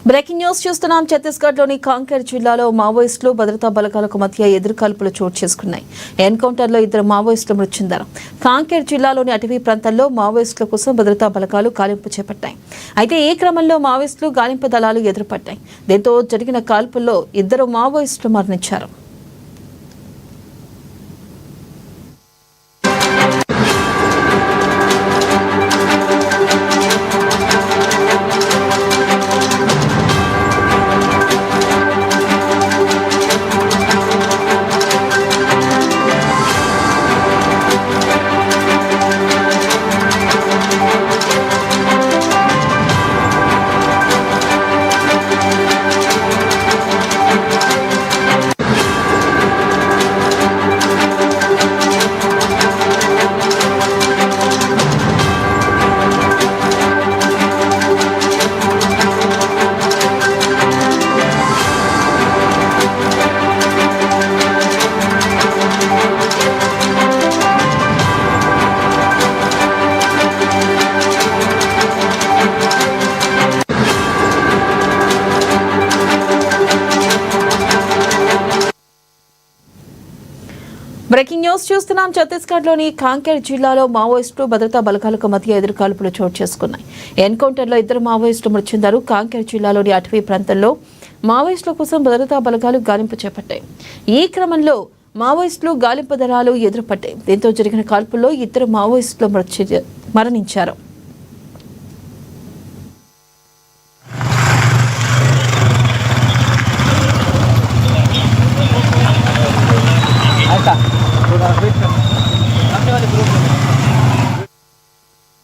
Breaking news చూస్తున్నాం. ఛత్తీస్గఢ్లోని కాంకేర్ జిల్లాలో మావోయిస్టులు భద్రతా బలగాలకు మధ్య ఎదురుకాల్పులు చోటు చేసుకున్నాయి. ఎన్కౌంటర్లో 2 మావోయిస్టులు మృతి చెందారు. కాంకేర్ జిల్లాలోని అటవీ ప్రాంతాల్లో మావోయిస్టుల కోసం భద్రతా బలగాలు గాలింపు చేపట్టాయి. అయితే ఈ క్రమంలో మావోయిస్టులు గాలింపు దళాలు ఎదురుపడ్డాయి. దీంతో జరిగిన కాల్పుల్లో 2 మావోయిస్టులు మరణించారు. బ్రేకింగ్ న్యూస్ చూస్తున్నాం. ఛత్తీస్గఢ్లోని కాంకేర్ జిల్లాలో మావోయిస్టులు భద్రతా బలగాలకు మధ్య ఎదురుకాల్పులు చోటు చేసుకున్నాయి. ఎన్కౌంటర్లో 2 మావోయిస్టులు మృతి చెందారు. కాంకేర్ జిల్లాలోని అటవీ ప్రాంతంలో మావోయిస్టుల కోసం భద్రతా బలగాలు గాలింపు చేపట్టాయి. ఈ క్రమంలో మావోయిస్టులు గాలింపు దళాలు ఎదురుపడ్డాయి. దీంతో జరిగిన కాల్పుల్లో 2 మావోయిస్టులు మరణించారు.